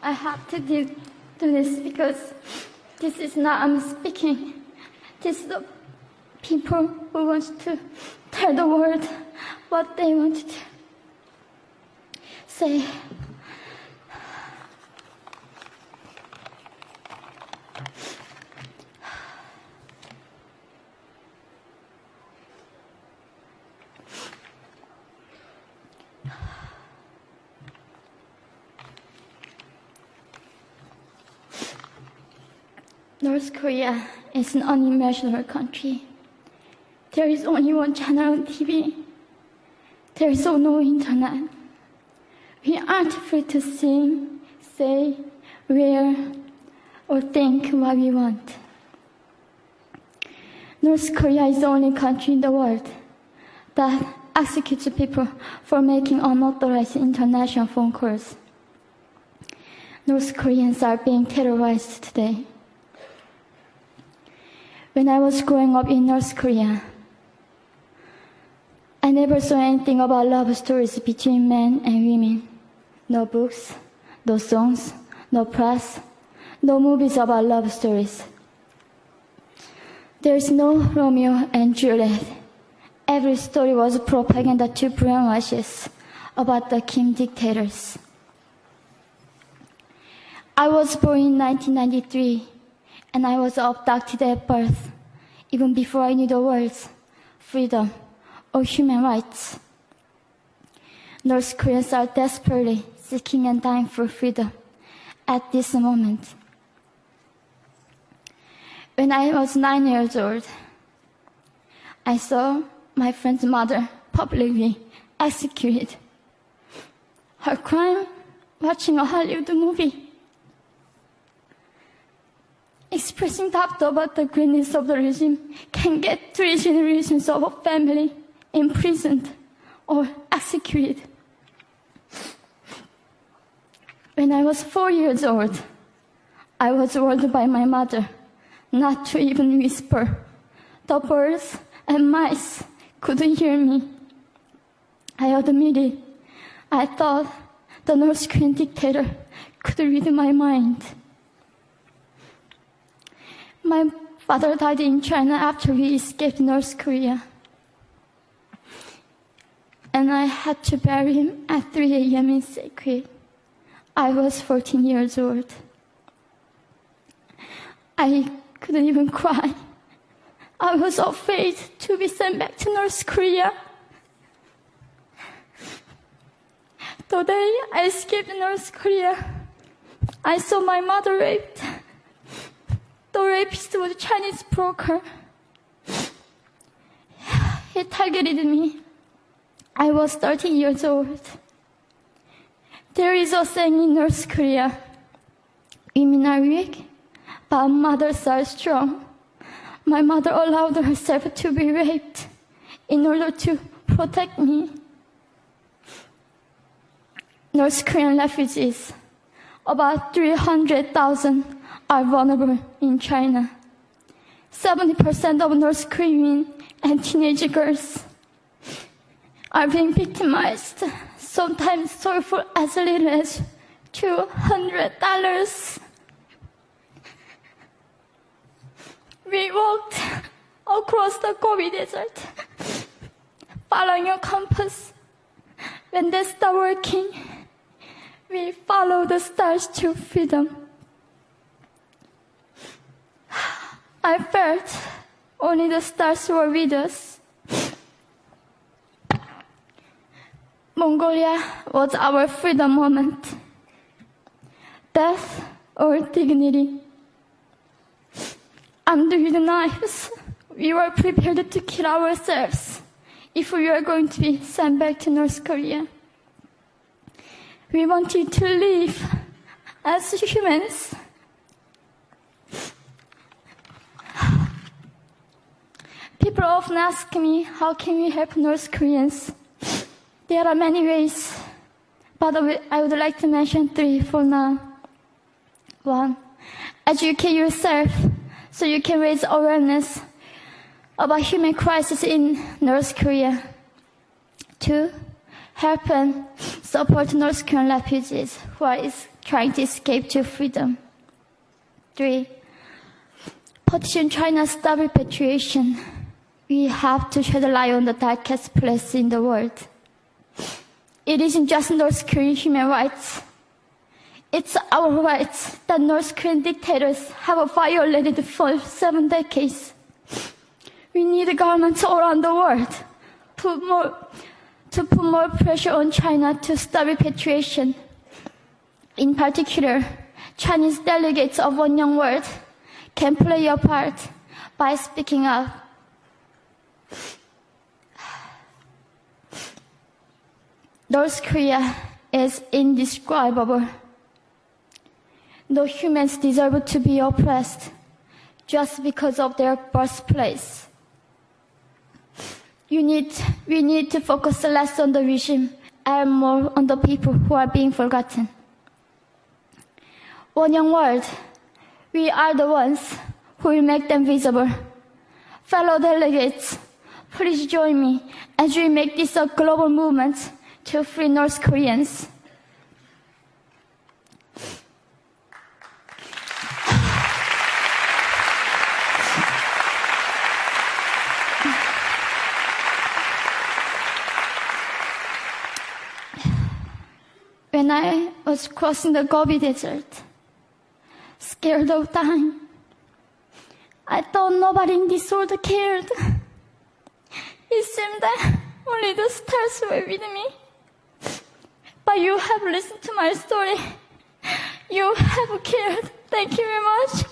I have to do this because this is not I'm speaking. This is the people who want to tell the world what they want to say. North Korea is an unimaginable country. There is only one channel on TV. There is no internet. We aren't free to sing, say, wear, or think what we want. North Korea is the only country in the world that executes people for making unauthorized international phone calls. North Koreans are being terrorized today. When I was growing up in North Korea, I never saw anything about love stories between men and women. No books, no songs, no press, no movies about love stories. There is no Romeo and Juliet. Every story was propaganda to brainwash us about the Kim dictators. I was born in 1993. And I was abducted at birth, even before I knew the words freedom or human rights. North Koreans are desperately seeking and dying for freedom at this moment. When I was 9 years old, I saw my friend's mother publicly executed. Her crime? Watching a Hollywood movie. Expressing doubt about the greatness of the regime can get 3 generations of a family imprisoned or executed. When I was 4 years old, I was warned by my mother not to even whisper. The birds and mice couldn't hear me. I admitted I thought the North Korean dictator could read my mind. My father died in China after we escaped North Korea. And I had to bury him at 3 a.m. in Sacred. I was 14 years old. I couldn't even cry. I was afraid to be sent back to North Korea. The day I escaped North Korea, I saw my mother raped. The rapist was a Chinese broker. He targeted me. I was 13 years old. There is a saying in North Korea, women are weak, but mothers are strong. My mother allowed herself to be raped in order to protect me. North Korean refugees, about 300,000, are vulnerable in China. 70% of North Korean and teenage girls are being victimized, sometimes sold for as little as $200. We walked across the Gobi Desert, following a compass. When they stopped working, we followed the stars to freedom. I felt only the stars were with us. Mongolia was our freedom moment. Death or dignity. Armed with knives, we were prepared to kill ourselves if we were going to be sent back to North Korea. We wanted to live as humans. People often ask me, how can we help North Koreans? There are many ways, but I would like to mention 3 for now. 1, educate yourself so you can raise awareness about human crisis in North Korea. 2, help and support North Korean refugees who are trying to escape to freedom. 3. Petition China's stop repatriation. We have to shed light on the darkest place in the world. It isn't just North Korean human rights. It's our rights that North Korean dictators have violated for 7 decades. We need governments all around the world to put more pressure on China to stop repatriation. In particular, Chinese delegates of One Young World can play a part by speaking up. North Korea is indescribable. No humans deserve to be oppressed just because of their birthplace. We need to focus less on the regime and more on the people who are being forgotten. One Young World, we are the ones who will make them visible. Fellow delegates, please join me as we make this a global movement to free North Koreans. When I was crossing the Gobi Desert, scared of dying, I thought nobody in this world cared. It seemed that only the stars were with me. But you have listened to my story. You have cared. Thank you very much.